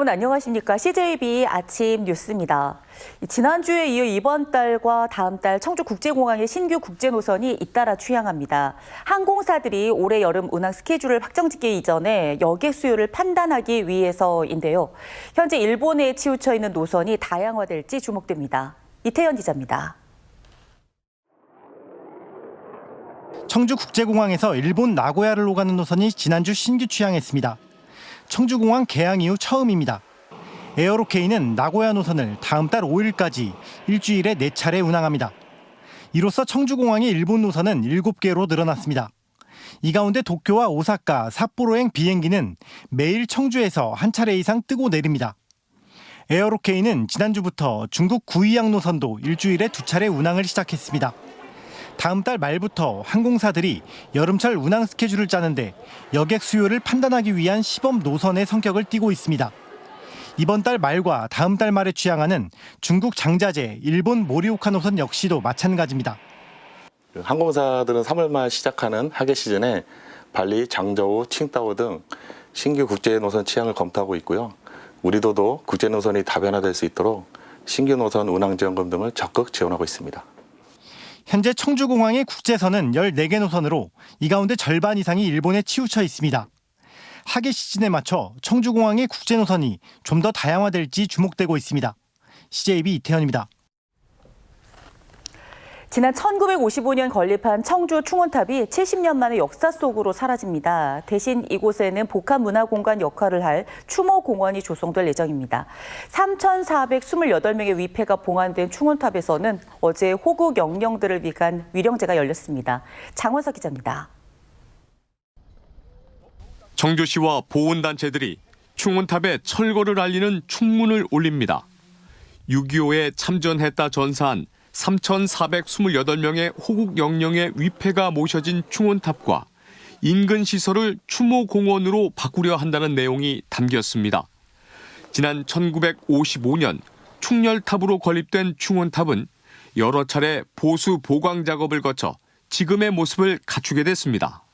여러분 안녕하십니까? CJB 아침 뉴스입니다. 지난주에 이어 이번 달과 다음 달 청주국제공항의 신규 국제노선이 잇따라 취항합니다. 항공사들이 올해 여름 운항 스케줄을 확정짓기 이전에 여객 수요를 판단하기 위해서인데요. 현재 일본에 치우쳐 있는 노선이 다양화될지 주목됩니다. 이태현 기자입니다. 청주국제공항에서 일본 나고야를 오가는 노선이 지난주 신규 취항했습니다. 청주공항 개항 이후 처음입니다. 에어로케이는 나고야 노선을 다음 달 5일까지 일주일에 4차례 운항합니다. 이로써 청주공항의 일본 노선은 7개로 늘어났습니다. 이 가운데 도쿄와 오사카, 삿포로행 비행기는 매일 청주에서 한 차례 이상 뜨고 내립니다. 에어로케이는 지난주부터 중국 구이양 노선도 일주일에 2차례 운항을 시작했습니다. 다음 달 말부터 항공사들이 여름철 운항 스케줄을 짜는데 여객 수요를 판단하기 위한 시범 노선의 성격을 띠고 있습니다. 이번 달 말과 다음 달 말에 취항하는 중국 장자재, 일본 모리오카 노선 역시도 마찬가지입니다. 항공사들은 3월 말 시작하는 하계 시즌에 발리, 장저우, 칭다오 등 신규 국제 노선 취항을 검토하고 있고요. 우리도도 국제 노선이 다변화될 수 있도록 신규 노선 운항 지원금 등을 적극 지원하고 있습니다. 현재 청주공항의 국제선은 14개 노선으로 이 가운데 절반 이상이 일본에 치우쳐 있습니다. 하계 시즌에 맞춰 청주공항의 국제 노선이 좀 더 다양화될지 주목되고 있습니다. CJB 이태현입니다. 지난 1955년 건립한 청주 충원탑이 70년 만에 역사 속으로 사라집니다. 대신 이곳에는 복합문화공간 역할을 할 추모공원이 조성될 예정입니다. 3,428명의 위패가 봉안된 충원탑에서는 어제 호국 영령들을 위한 위령제가 열렸습니다. 장원석 기자입니다. 청주시와 보훈단체들이 충원탑에 철거를 알리는 충문을 올립니다. 6.25에 참전했다 전사한 3,428명의 호국 영령의 위패가 모셔진 충원탑과 인근 시설을 추모공원으로 바꾸려 한다는 내용이 담겼습니다. 지난 1955년 충렬탑으로 건립된 충원탑은 여러 차례 보수 보강 작업을 거쳐 지금의 모습을 갖추게 됐습니다.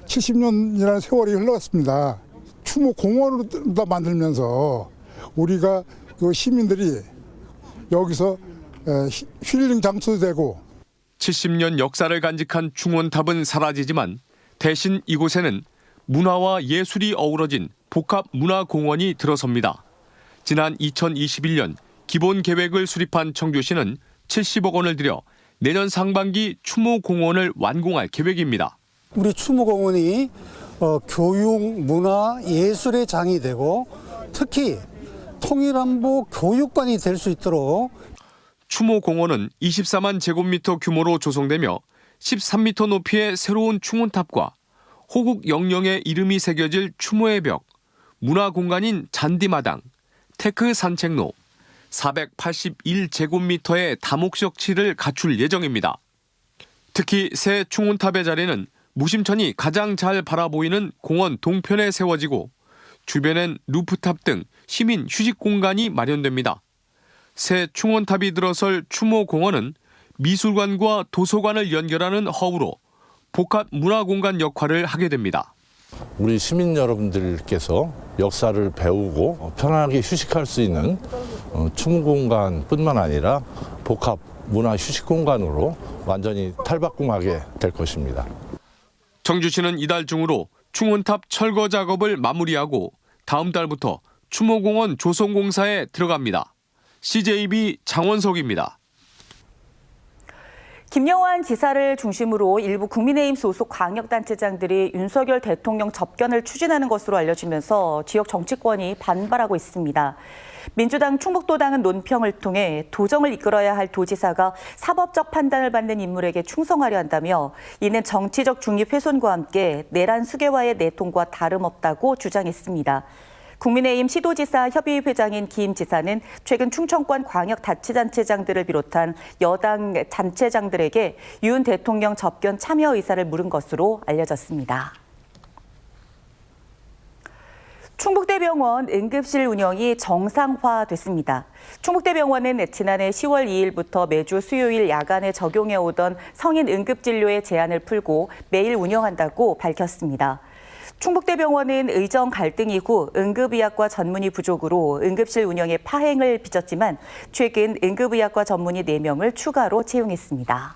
70년이라는 세월이 흘러갔습니다. 추모공원으로 만들면서 우리가 시민들이 여기서 힐링 장소도 되고 70년 역사를 간직한 충원탑은 사라지지만 대신 이곳에는 문화와 예술이 어우러진 복합문화공원이 들어섭니다. 지난 2021년 기본 계획을 수립한 청주시는 70억 원을 들여 내년 상반기 추모공원을 완공할 계획입니다. 우리 추모공원이 교육, 문화, 예술의 장이 되고 특히 통일안보 교육관이 될 수 있도록 추모공원은 24만 제곱미터 규모로 조성되며 13m 높이의 새로운 충원탑과 호국 영령의 이름이 새겨질 추모의 벽, 문화공간인 잔디마당, 테크 산책로, 481제곱미터의 다목적치를 갖출 예정입니다. 특히 새 충원탑의 자리는 무심천이 가장 잘 바라보이는 공원 동편에 세워지고 주변엔 루프탑 등 시민 휴식 공간이 마련됩니다. 새 충원탑이 들어설 추모공원은 미술관과 도서관을 연결하는 허브로 복합 문화공간 역할을 하게 됩니다. 우리 시민 여러분들께서 역사를 배우고 편안하게 휴식할 수 있는 추모공간뿐만 아니라 복합 문화 휴식 공간으로 완전히 탈바꿈하게 될 것입니다. 청주시는 이달 중으로 충원탑 철거 작업을 마무리하고 다음 달부터 추모공원 조성공사에 들어갑니다. CJB 장원석입니다. 김영환 지사를 중심으로 일부 국민의힘 소속 광역단체장들이 윤석열 대통령 접견을 추진하는 것으로 알려지면서 지역 정치권이 반발하고 있습니다. 민주당 충북도당은 논평을 통해 도정을 이끌어야 할 도지사가 사법적 판단을 받는 인물에게 충성하려 한다며 이는 정치적 중립 훼손과 함께 내란 수개와의 내통과 다름없다고 주장했습니다. 국민의힘 시도지사 협의회장인 김 지사는 최근 충청권 광역자치단체장들을 비롯한 여당 단체장들에게 윤 대통령 접견 참여 의사를 물은 것으로 알려졌습니다. 충북대병원 응급실 운영이 정상화됐습니다. 충북대병원은 지난해 10월 2일부터 매주 수요일 야간에 적용해오던 성인 응급진료의 제한을 풀고 매일 운영한다고 밝혔습니다. 충북대병원은 의정 갈등 이후 응급의학과 전문의 부족으로 응급실 운영에 파행을 빚었지만 최근 응급의학과 전문의 4명을 추가로 채용했습니다.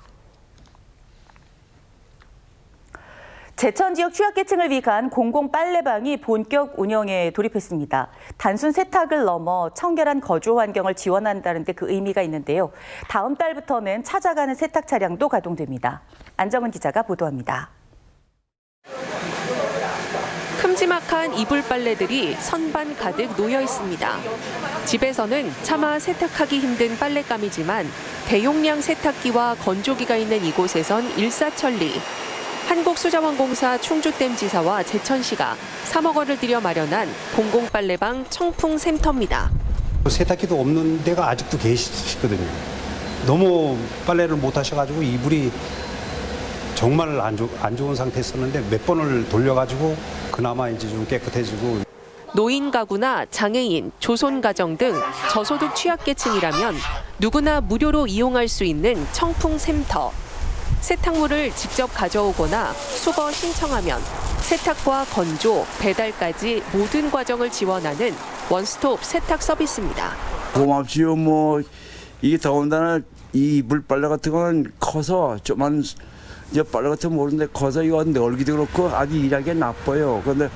제천 지역 취약계층을 위한 공공 빨래방이 본격 운영에 돌입했습니다. 단순 세탁을 넘어 청결한 거주 환경을 지원한다는 데 그 의미가 있는데요. 다음 달부터는 찾아가는 세탁 차량도 가동됩니다. 안정은 기자가 보도합니다. 큼지막한 이불 빨래들이 선반 가득 놓여 있습니다. 집에서는 차마 세탁하기 힘든 빨랫감이지만 대용량 세탁기와 건조기가 있는 이곳에선 일사천리. 한국수자원공사 충주댐지사와 제천시가 3억 원을 들여 마련한 공공빨래방 청풍샘터입니다. 세탁기도 없는 데가 아직도 계시거든요. 너무 빨래를 못 하셔가지고 이불이 정말 안 좋은 상태였었는데 몇 번을 돌려가지고 그나마 이제 좀 깨끗해지고. 노인 가구나 장애인, 조손 가정 등 저소득 취약계층이라면 누구나 무료로 이용할 수 있는 청풍샘터. 세탁물을 직접 가져오거나 수거 신청하면 세탁과 건조, 배달까지 모든 과정을 지원하는 원스톱 세탁 서비스입니다. 고맙지요. 이게 더군다나 이 물빨래 같은 건 커서 좀만 이제 빨래 같은 거 모르는데 커서 이거 널기도 그렇고 아주 일하기 나빠요. 그런데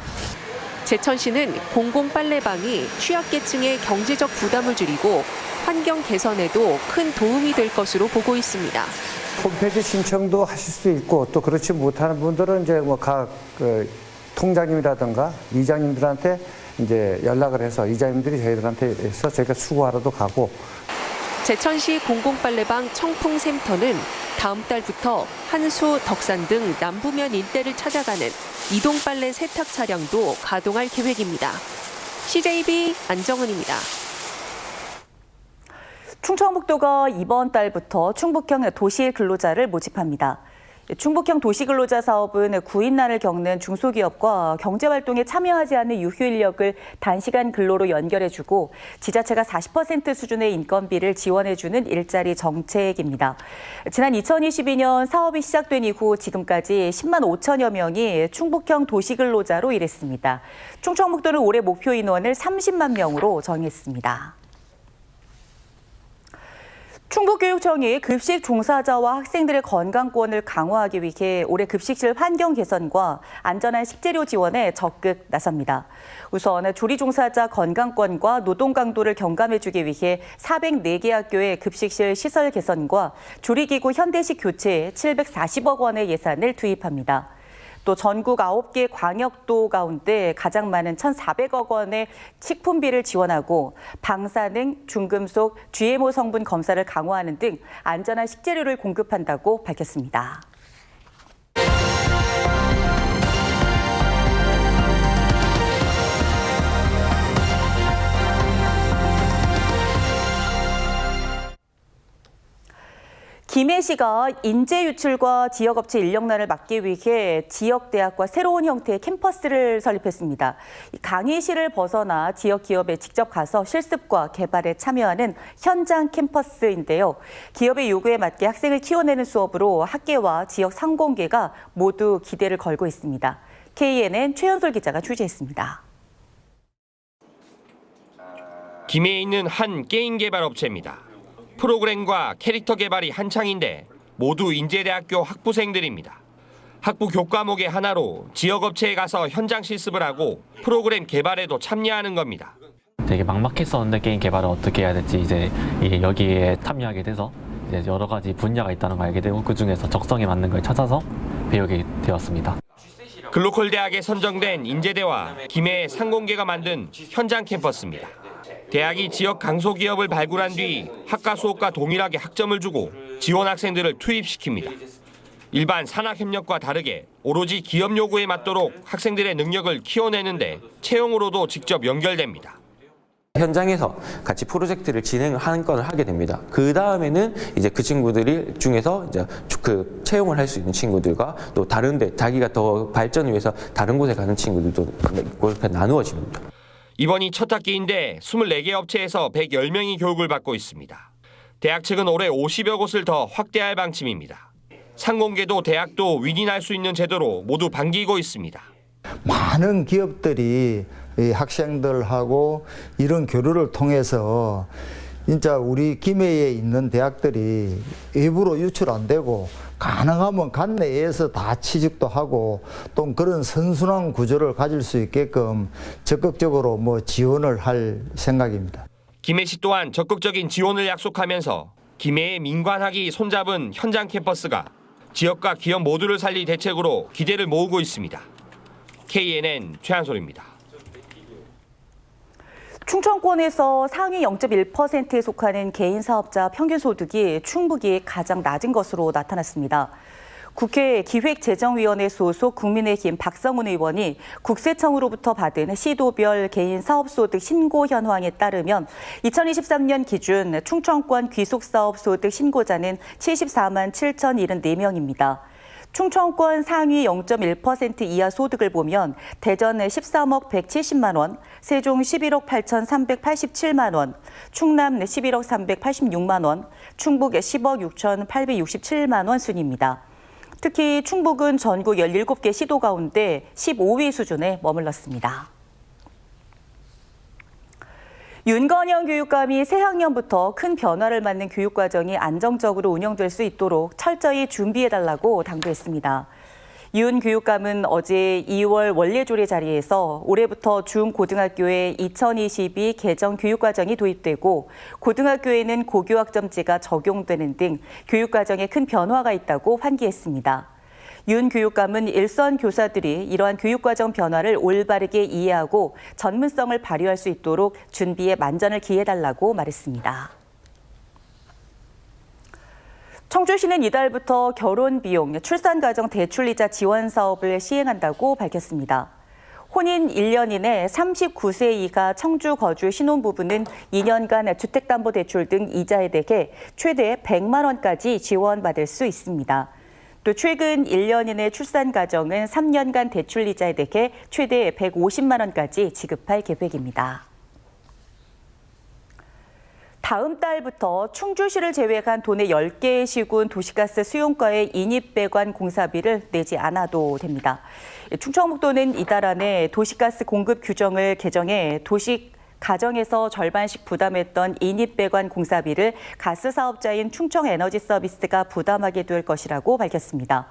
제천시는 공공빨래방이 취약계층의 경제적 부담을 줄이고 환경 개선에도 큰 도움이 될 것으로 보고 있습니다. 홈페이지 신청도 하실 수 있고 또 그렇지 못하는 분들은 이제 각 통장님이라든가 이장님들한테 이제 연락을 해서 이장님들이 저희들한테 해서 저희가 수거하러도 가고. 제천시 공공빨래방 청풍샘터는 다음 달부터 한수, 덕산 등 남부면 일대를 찾아가는 이동빨래 세탁 차량도 가동할 계획입니다. CJB 안정은입니다. 충청북도가 이번 달부터 충북형 도시 근로자를 모집합니다. 충북형 도시근로자 사업은 구인난을 겪는 중소기업과 경제활동에 참여하지 않는 유휴인력을 단시간 근로로 연결해주고 지자체가 40% 수준의 인건비를 지원해주는 일자리 정책입니다. 지난 2022년 사업이 시작된 이후 지금까지 10만 5천여 명이 충북형 도시근로자로 일했습니다. 충청북도는 올해 목표 인원을 30만 명으로 정했습니다. 충북교육청이 급식 종사자와 학생들의 건강권을 강화하기 위해 올해 급식실 환경 개선과 안전한 식재료 지원에 적극 나섭니다. 우선 조리 종사자 건강권과 노동 강도를 경감해주기 위해 404개 학교의 급식실 시설 개선과 조리기구 현대식 교체에 740억 원의 예산을 투입합니다. 또 전국 9개 광역도 가운데 가장 많은 1,400억 원의 식품비를 지원하고 방사능, 중금속, GMO 성분 검사를 강화하는 등 안전한 식재료를 공급한다고 밝혔습니다. 김해시가 인재 유출과 지역업체 인력난을 막기 위해 지역대학과 새로운 형태의 캠퍼스를 설립했습니다. 강의실을 벗어나 지역 기업에 직접 가서 실습과 개발에 참여하는 현장 캠퍼스인데요. 기업의 요구에 맞게 학생을 키워내는 수업으로 학계와 지역 상공계가 모두 기대를 걸고 있습니다. KNN 최연솔 기자가 취재했습니다. 김해에 있는 한 게임 개발 업체입니다. 프로그램과 캐릭터 개발이 한창인데 모두 인제대학교 학부생들입니다. 학부 교과목의 하나로 지역업체에 가서 현장 실습을 하고 프로그램 개발에도 참여하는 겁니다. 되게 막막했었는데 게임 개발을 어떻게 해야 될지 이제 여기에 참여하게 돼서 이제 여러 가지 분야가 있다는 걸 알게 되고 그중에서 적성에 맞는 걸 찾아서 배우게 되었습니다. 글로컬 대학에 선정된 인제대와 김해 상공계가 만든 현장 캠퍼스입니다. 대학이 지역 강소기업을 발굴한 뒤 학과 수업과 동일하게 학점을 주고 지원 학생들을 투입시킵니다. 일반 산학협력과 다르게 오로지 기업 요구에 맞도록 학생들의 능력을 키워내는데 채용으로도 직접 연결됩니다. 현장에서 같이 프로젝트를 진행을 하는 건을 하게 됩니다. 그 다음에는 이제 그 친구들이 중에서 이제 그 채용을 할 수 있는 친구들과 또 다른데 자기가 더 발전을 위해서 다른 곳에 가는 친구들도 그렇게 나누어집니다. 이번이 첫 학기인데 24개 업체에서 110명이 교육을 받고 있습니다. 대학 측은 올해 50여 곳을 더 확대할 방침입니다. 상공계도 대학도 윈윈할 수 있는 제도로 모두 반기고 있습니다. 많은 기업들이 이 학생들하고 이런 교류를 통해서 진짜 우리 김해에 있는 대학들이 외부로 유출 안 되고 가능하면 관내에서 다 취직도 하고 또 그런 선순환 구조를 가질 수 있게끔 적극적으로 지원을 할 생각입니다. 김해시 또한 적극적인 지원을 약속하면서 김해의 민관학이 손잡은 현장 캠퍼스가 지역과 기업 모두를 살릴 대책으로 기대를 모으고 있습니다. KNN 최한솔입니다. 충청권에서 상위 0.1%에 속하는 개인 사업자 평균 소득이 충북이 가장 낮은 것으로 나타났습니다. 국회 기획재정위원회 소속 국민의힘 박성훈 의원이 국세청으로부터 받은 시도별 개인 사업소득 신고 현황에 따르면 2023년 기준 충청권 귀속사업소득 신고자는 74만 7,074명입니다. 충청권 상위 0.1% 이하 소득을 보면 대전 13억 170만 원, 세종 11억 8,387만 원, 충남 11억 386만 원, 충북 10억 6,867만 원 순입니다. 특히 충북은 전국 17개 시도 가운데 15위 수준에 머물렀습니다. 윤건영 교육감이 새학년부터 큰 변화를 맞는 교육과정이 안정적으로 운영될 수 있도록 철저히 준비해달라고 당부했습니다. 윤 교육감은 어제 2월 원래조례 자리에서 올해부터 중고등학교에 2022 개정 교육과정이 도입되고 고등학교에는 고교학점제가 적용되는 등 교육과정에 큰 변화가 있다고 환기했습니다. 윤 교육감은 일선 교사들이 이러한 교육과정 변화를 올바르게 이해하고 전문성을 발휘할 수 있도록 준비에 만전을 기해달라고 말했습니다. 청주시는 이달부터 결혼비용, 출산가정 대출이자 지원 사업을 시행한다고 밝혔습니다. 혼인 1년 이내 39세 이하 청주 거주 신혼부부는 2년간 주택담보대출 등 이자에 대해 최대 100만 원까지 지원받을 수 있습니다. 또 최근 1년 이내 출산 가정은 3년간 대출 이자에 대해 최대 150만 원까지 지급할 계획입니다. 다음 달부터 충주시를 제외한 도내 10개의 시군 도시가스 수용과의 인입배관 공사비를 내지 않아도 됩니다. 충청북도는 이달 안에 도시가스 공급 규정을 개정해 가정에서 절반씩 부담했던 인입배관 공사비를 가스 사업자인 충청에너지서비스가 부담하게 될 것이라고 밝혔습니다.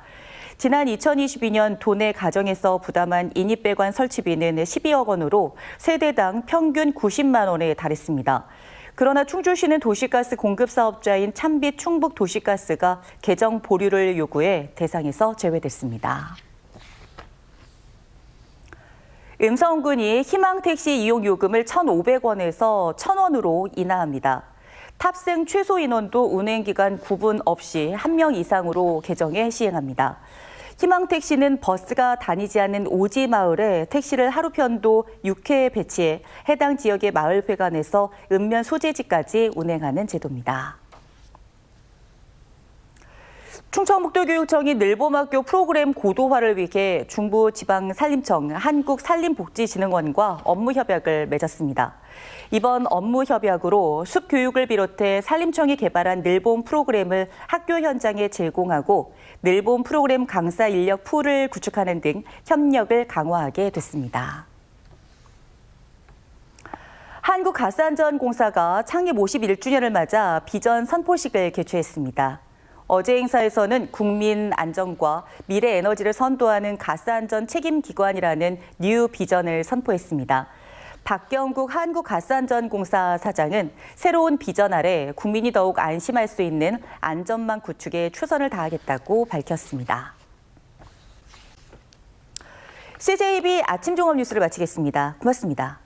지난 2022년 도내 가정에서 부담한 인입배관 설치비는 12억 원으로 세대당 평균 90만 원에 달했습니다. 그러나 충주시는 도시가스 공급 사업자인 찬빛 충북도시가스가 개정 보류를 요구해 대상에서 제외됐습니다. 음성군이 희망택시 이용 요금을 1,500원에서 1,000원으로 인하합니다. 탑승 최소 인원도 운행기간 구분 없이 1명 이상으로 개정해 시행합니다. 희망택시는 버스가 다니지 않는 오지 마을에 택시를 하루 편도 6회 배치해 해당 지역의 마을회관에서 읍면 소재지까지 운행하는 제도입니다. 충청북도교육청이 늘봄학교 프로그램 고도화를 위해 중부지방산림청, 한국산림복지진흥원과 업무협약을 맺었습니다. 이번 업무협약으로 숲교육을 비롯해 산림청이 개발한 늘봄 프로그램을 학교 현장에 제공하고 늘봄 프로그램 강사 인력 풀을 구축하는 등 협력을 강화하게 됐습니다. 한국가스안전공사가 창립 51주년을 맞아 비전 선포식을 개최했습니다. 어제 행사에서는 국민 안전과 미래 에너지를 선도하는 가스안전 책임기관이라는 뉴 비전을 선포했습니다. 박경국 한국가스안전공사 사장은 새로운 비전 아래 국민이 더욱 안심할 수 있는 안전망 구축에 최선을 다하겠다고 밝혔습니다. CJB 아침 종합 뉴스를 마치겠습니다. 고맙습니다.